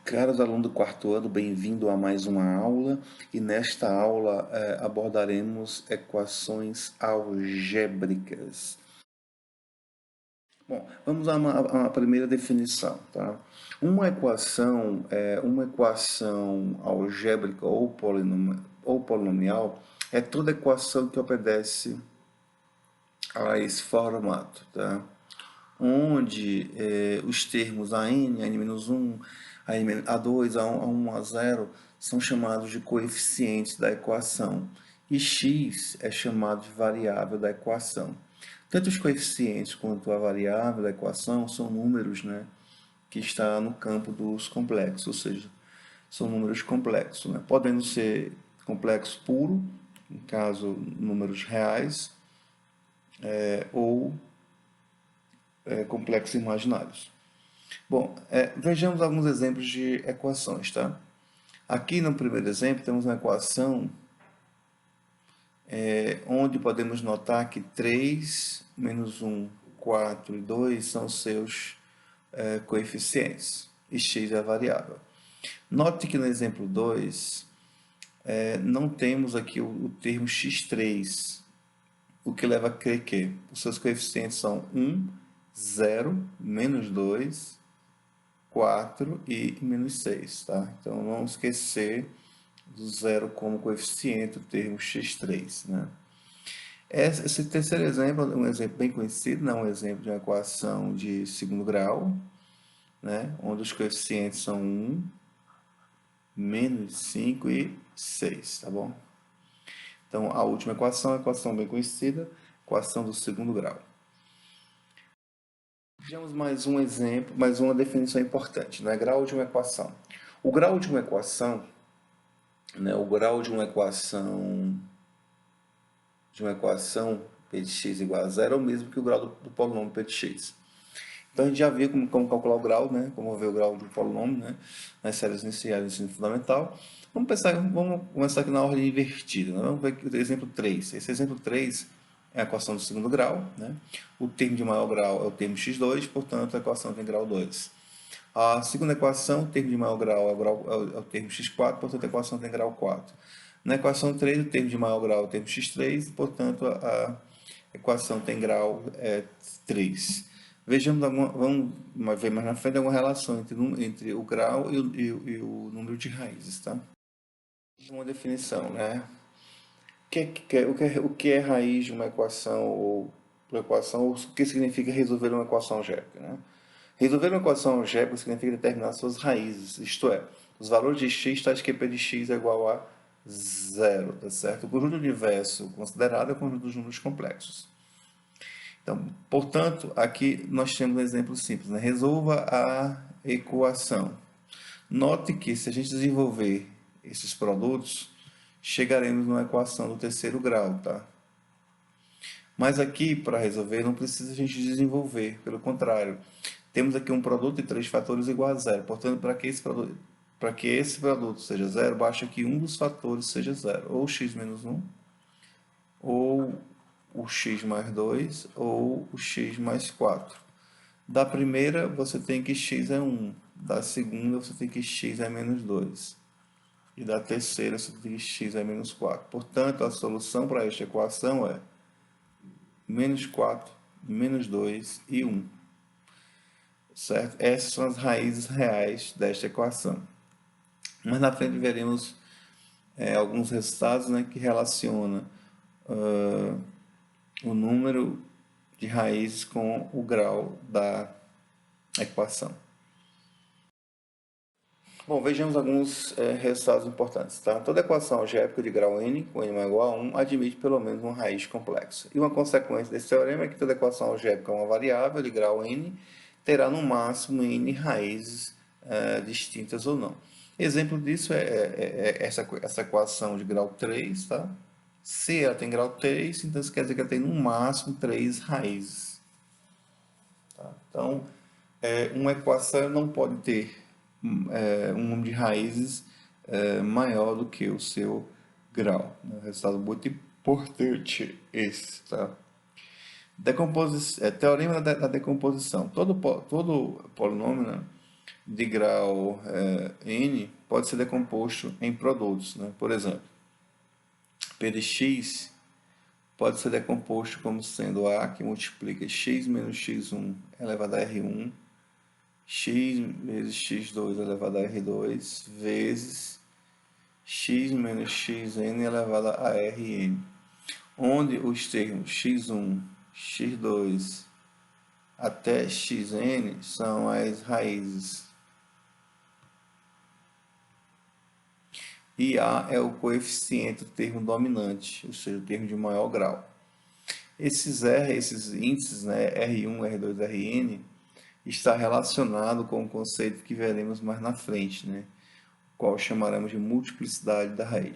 Caros alunos do quarto ano, bem-vindo a mais uma aula e nesta aula abordaremos equações algébricas. Bom, vamos a uma primeira definição, tá? Uma equação uma equação algébrica ou polinomial é toda equação que obedece a esse formato, tá? Onde os termos AN, AN-1, A2, A1, A0 são chamados de coeficientes da equação e x é chamado de variável da equação. Tanto os coeficientes quanto a variável da equação são números, né, que está no campo dos complexos, ou seja, são números complexos, né, podendo ser complexo puro, no caso, números reais, ou complexos imaginários. Bom, vejamos alguns exemplos de equações, tá? Aqui no primeiro exemplo temos uma equação onde podemos notar que 3, menos 1, 4 e 2 são seus coeficientes, e x é a variável. Note que no exemplo 2 não temos aqui o termo x3, o que leva a crer que os seus coeficientes são 1, 0, menos 2, 4 e menos 6, tá? Então, não esquecer do zero como coeficiente, o termo x3, né? Esse terceiro exemplo é um exemplo bem conhecido, né? Um exemplo de uma equação de segundo grau, né? Onde os coeficientes são 1, menos 5 e 6, tá bom? Então, a última equação é uma equação bem conhecida, equação do segundo grau. Vejamos mais um exemplo, mais uma definição importante, né? Grau de uma equação. O grau de uma equação, né? O grau de uma equação p de x igual a zero é o mesmo que o grau do polinômio p de x. Então a gente já viu como calcular o grau, né? Como ver o grau do polinômio, né? Nas séries iniciais do ensino fundamental. Vamos começar aqui na ordem invertida, né? Vamos ver o exemplo 3. Esse exemplo 3 é a equação do segundo grau, né? O termo de maior grau é o termo x2, portanto a equação tem grau 2. A segunda equação, o termo de maior grau é o termo x4, portanto a equação tem grau 4. Na equação 3, o termo de maior grau é o termo x3, portanto a equação tem grau 3. Vejamos, vamos ver mais na frente alguma relação entre o grau e o número de raízes, tá? Uma definição, né? O que é raiz de uma equação ou o que significa resolver uma equação algébrica, né? Resolver uma equação algébrica significa determinar suas raízes, isto é, os valores de x tais que p de x é igual a zero, tá certo? O conjunto universo considerado é o conjunto dos números complexos. Então, portanto, aqui nós temos um exemplo simples, né? Resolva a equação. Note que se a gente desenvolver esses produtos, chegaremos numa equação do terceiro grau, tá? Mas aqui, para resolver, não precisa a gente desenvolver, pelo contrário. Temos aqui um produto de 3 fatores igual a zero. Portanto, para que esse produto seja zero, basta que um dos fatores seja zero. Ou x menos 1, ou o x mais 2, ou o x mais 4. Da primeira, você tem que x é 1. Da segunda, você tem que x é menos 2. E da terceira, você tem que x é menos 4. Portanto, a solução para esta equação é menos 4, menos 2 e 1. Certo? Essas são as raízes reais desta equação. Mas na frente veremos alguns resultados, né, que relacionam o número de raízes com o grau da equação. Bom, vejamos alguns resultados importantes. Tá? Toda equação algébrica de grau n, com n igual a 1, admite pelo menos uma raiz complexa. E uma consequência desse teorema é que toda equação algébrica é uma variável de grau n terá no máximo n raízes distintas ou não. Exemplo disso é essa equação de grau 3, tá? Se ela tem grau 3, então isso quer dizer que ela tem no máximo 3 raízes. Tá? Então, uma equação não pode ter um número de raízes maior do que o seu grau. Um resultado muito importante esse, tá? Teorema da decomposição. Todo polinômio, né, de grau n pode ser decomposto em produtos, né? Por exemplo, P de x pode ser decomposto como sendo A, que multiplica x menos x1 elevado a R1, x vezes x2 elevado a R2, vezes x menos xn elevado a Rn, onde os termos x1, x2 até xn são as raízes. E A é o coeficiente do termo dominante, ou seja, o termo de maior grau. Esses índices, né, R1, R2, Rn, está relacionado com o conceito que veremos mais na frente, né, qual chamaremos de multiplicidade da raiz.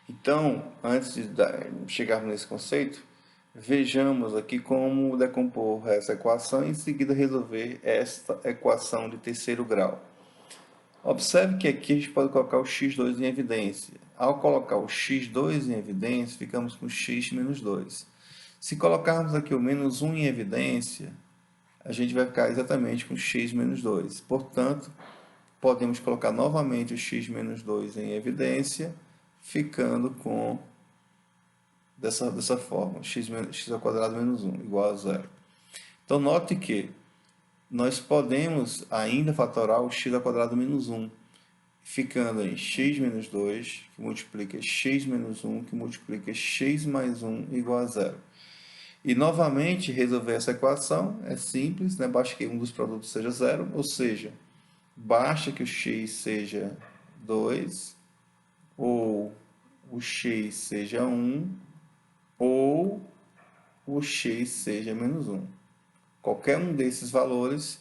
Então, antes de chegarmos nesse conceito, vejamos aqui como decompor essa equação e em seguida resolver esta equação de terceiro grau. Observe que aqui a gente pode colocar o x2 em evidência. Ao colocar o x2 em evidência, ficamos com x menos 2. Se colocarmos aqui o menos 1 em evidência, a gente vai ficar exatamente com x menos 2. Portanto, podemos colocar novamente o x menos 2 em evidência, ficando com dessa forma, x ao quadrado menos 1 igual a zero. Então, note que nós podemos ainda fatorar o x ao quadrado menos 1, ficando em x menos 2, que multiplica x menos 1, que multiplica x mais 1 igual a zero. E, novamente, resolver essa equação é simples, né? Basta que um dos produtos seja zero, ou seja, basta que o x seja 2, ou o x seja 1, ou o x seja menos 1. Qualquer um desses valores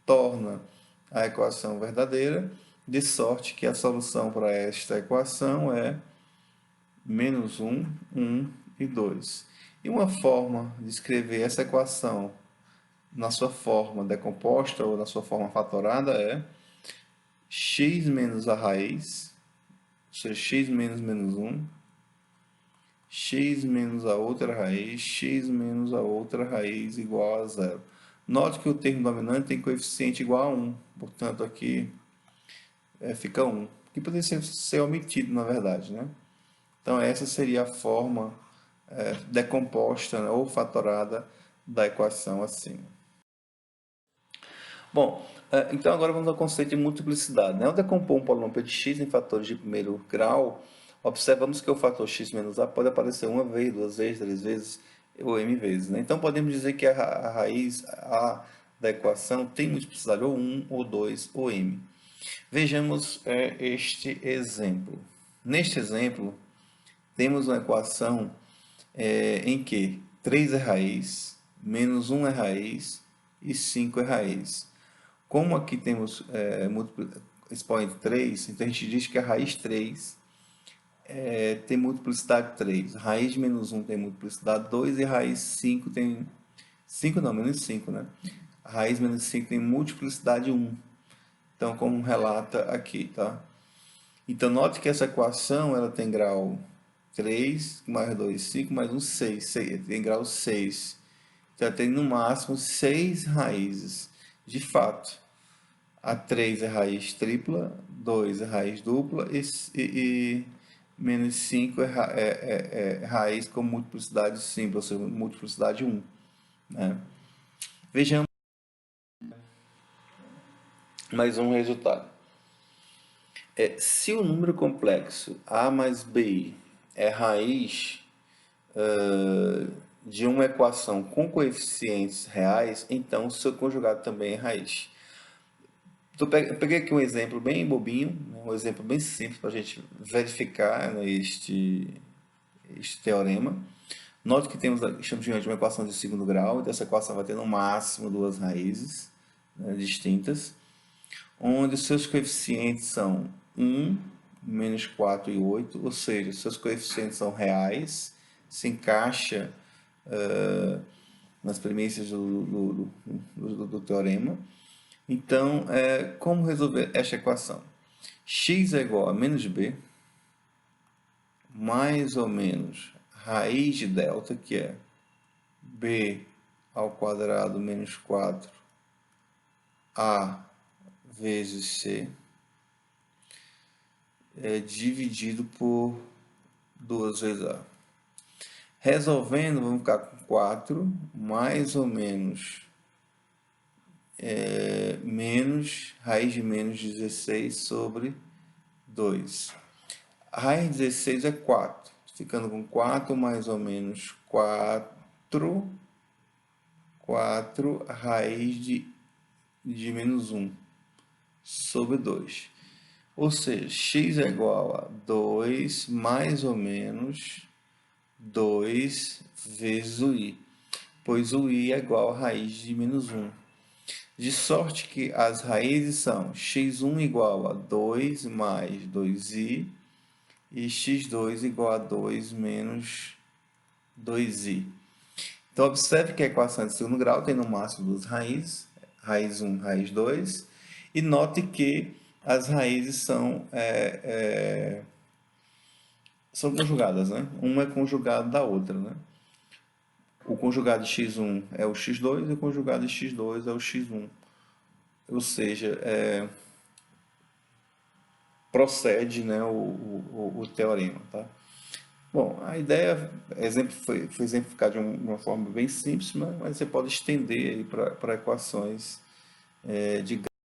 torna a equação verdadeira, de sorte que a solução para esta equação é menos 1, 1 e 2. E uma forma de escrever essa equação na sua forma decomposta ou na sua forma fatorada é x menos a raiz, ou seja, x menos menos 1, x menos a outra raiz, x menos a outra raiz igual a zero. Note que o termo dominante tem coeficiente igual a 1, portanto aqui fica 1, que poderia ser omitido na verdade, né? Então essa seria a forma decomposta, né, ou fatorada da equação acima. Bom, então agora vamos ao conceito de multiplicidade, né? Ao decompor um polinômio de x em fatores de primeiro grau, observamos que o fator x menos a pode aparecer uma vez, duas vezes, três vezes ou m vezes, né? Então podemos dizer que a raiz a da equação tem multiplicidade ou 1, ou 2, ou m. Vejamos este exemplo. Neste exemplo, temos uma equação em que 3 é raiz, menos 1 é raiz e 5 é raiz. Como aqui temos expoente 3, então a gente diz que a raiz 3 tem multiplicidade 3. Raiz de menos 1 tem multiplicidade 2 e raiz 5 tem... 5 não, menos 5, né? A raiz menos 5 tem multiplicidade 1. Então, como relata aqui, tá? Então, note que essa equação ela tem grau 3, mais 2, 5, mais 1, 6. Tem grau 6. Então, ela tem no máximo 6 raízes. De fato, a 3 é raiz tripla, 2 é raiz dupla e menos 5 é raiz com multiplicidade simples, ou seja, multiplicidade 1. Né? Vejamos mais um resultado. Se o número complexo a mais b é raiz de uma equação com coeficientes reais, então o seu conjugado também é raiz. Eu peguei aqui um exemplo bem bobinho, um exemplo bem simples para a gente verificar, né, este teorema. Note que estamos diante de uma equação de segundo grau, então essa equação vai ter no máximo duas raízes, né, distintas, onde os seus coeficientes são 1, menos 4 e 8, ou seja, os seus coeficientes são reais, se encaixa nas premissas do teorema. Então, como resolver esta equação? X é igual a menos b, mais ou menos raiz de delta, que é b ao quadrado menos 4a vezes C dividido por 2 vezes A. Resolvendo, vamos ficar com 4, mais ou menos, menos raiz de menos 16 sobre 2. A raiz de 16 é 4, ficando com 4 mais ou menos 4, 4 raiz de menos 1 sobre 2. Ou seja, x é igual a 2 mais ou menos 2 vezes o i, pois o i é igual a raiz de menos 1. De sorte que as raízes são x1 igual a 2 mais 2i e x2 igual a 2 menos 2i. Então, observe que a equação de segundo grau tem no máximo duas raízes, raiz 1, raiz 2, e note que as raízes são conjugadas, né? Uma é conjugada da outra, né? O conjugado de x1 é o x2 e o conjugado de x2 é o x1. Ou seja, procede, né, o teorema, tá? Bom, a ideia foi exemplificada de uma forma bem simples, mas você pode estender para equações de